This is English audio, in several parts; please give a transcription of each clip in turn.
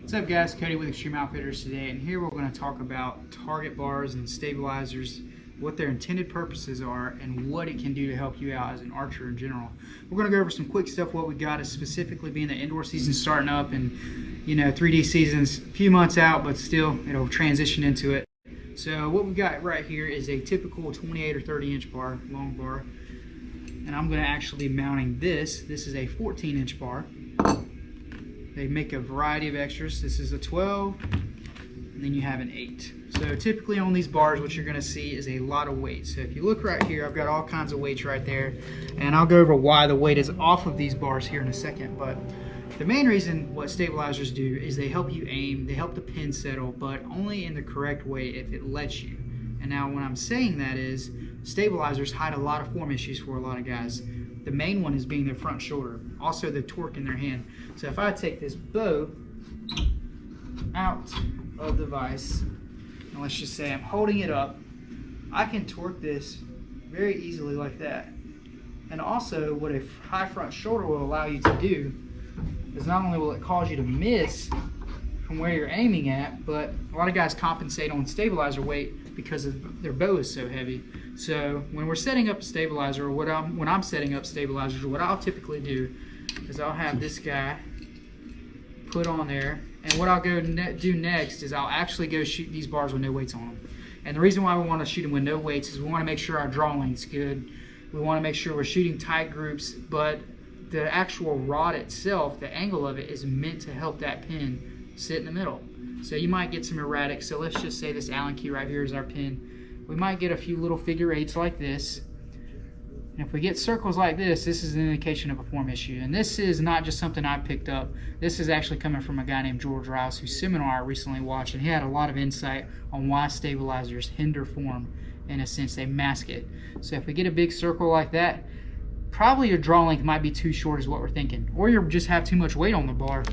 What's up guys, Cody with Extreme Outfitters today, and here we're going to talk about target bars and stabilizers, what their intended purposes are, and what it can do to help you out as an archer in general. We're going to go over some quick stuff, what we got is specifically being the indoor season starting up, and 3D season's a few months out, but still it'll transition into it. So what we got right here is a typical 28 or 30 inch bar, long bar, and I'm going to actually be mounting this. This is a 14 inch bar. They make a variety of extras. This is a 12, and then you have an 8. So typically on these bars, what you're going to see is a lot of weight. So if you look right here, I've got all kinds of weights right there, and I'll go over why the weight is off of these bars here in a second. But the main reason what stabilizers do is they help you aim, they help the pin settle, but only in the correct way if it lets you. And now when I'm saying that is, stabilizers hide a lot of form issues for a lot of guys. The main one is being their front shoulder, also the torque in their hand. So if I take this bow out of the vise, and let's just say I'm holding it up, I can torque this very easily like that. And also what a high front shoulder will allow you to do is not only will it cause you to miss from where you're aiming at, but a lot of guys compensate on stabilizer weight because their bow is so heavy. So when we're setting up a stabilizer, or when I'm setting up stabilizers, what I'll typically do is I'll have this guy put on there, and what I'll go do next is I'll actually go shoot these bars with no weights on them. And the reason why we want to shoot them with no weights is we want to make sure our draw length's good. We want to make sure we're shooting tight groups, but the actual rod itself, the angle of it, is meant to help that pin sit in the middle. So you might get some erratic. So let's just say this Allen key right here is our pin. We might get a few little figure eights like this. And if we get circles like this, this is an indication of a form issue. And this is not just something I picked up. This is actually coming from a guy named George Rouse, whose seminar I recently watched, and he had a lot of insight on why stabilizers hinder form. In a sense, they mask it. So if we get a big circle like that, probably your draw length might be too short is what we're thinking. Or you just have too much weight on the bar,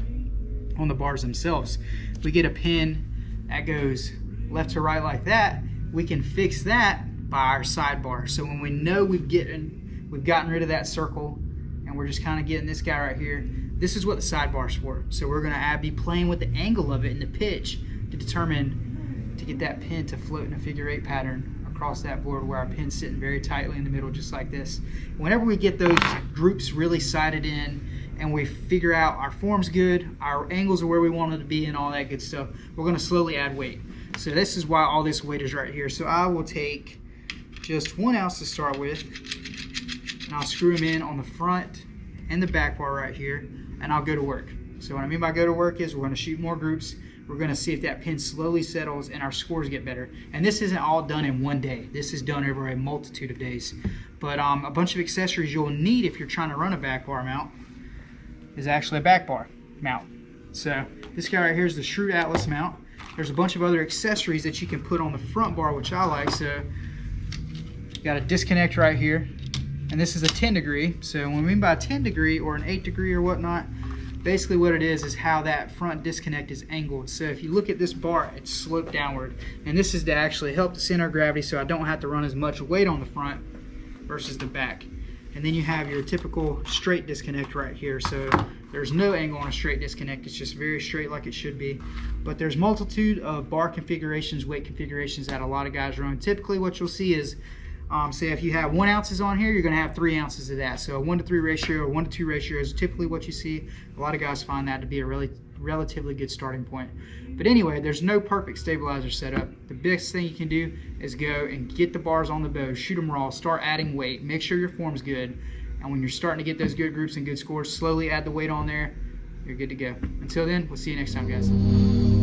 on the bars themselves. If we get a pin that goes left to right like that, we can fix that by our sidebar. So when we know we've gotten rid of that circle and we're just kind of getting this guy right here, this is what the sidebar's for. So we're going to be playing with the angle of it and the pitch to determine, to get that pin to float in a figure eight pattern across that board where our pin's sitting very tightly in the middle just like this. Whenever we get those groups really sighted in and we figure out our form's good, our angles are where we want it to be and all that good stuff, we're going to slowly add weight. So this is why all this weight is right here. So I will take just 1 ounce to start with, and I'll screw them in on the front and the back bar right here, and I'll go to work. So what I mean by go to work is we're going to shoot more groups. We're going to see if that pin slowly settles and our scores get better. And this isn't all done in one day. This is done over a multitude of days. But a bunch of accessories you'll need if you're trying to run a back bar mount is actually a back bar mount. So this guy right here is the Shrewd Atlas mount. There's a bunch of other accessories that you can put on the front bar, which I like. So you got a disconnect right here, and this is a 10 degree. So when we mean by a 10 degree or an 8 degree or whatnot, basically what it is how that front disconnect is angled. So if you look at this bar, it's sloped downward, and this is to actually help the center of gravity so I don't have to run as much weight on the front versus the back. And then you have your typical straight disconnect right here. So there's no angle on a straight disconnect. It's just very straight like it should be. But there's multitude of bar configurations, weight configurations that a lot of guys run. Typically what you'll see is, say if you have 1 ounces on here, you're going to have 3 ounces of that. So a 1-to-3 ratio or 1-to-2 ratio is typically what you see. A lot of guys find that to be a relatively good starting point. But anyway, there's no perfect stabilizer setup. The best thing you can do is go and get the bars on the bow, shoot them raw, start adding weight, make sure your form's good, and when you're starting to get those good groups and good scores, slowly add the weight on there. You're good to go. Until then, we'll see you next time, guys.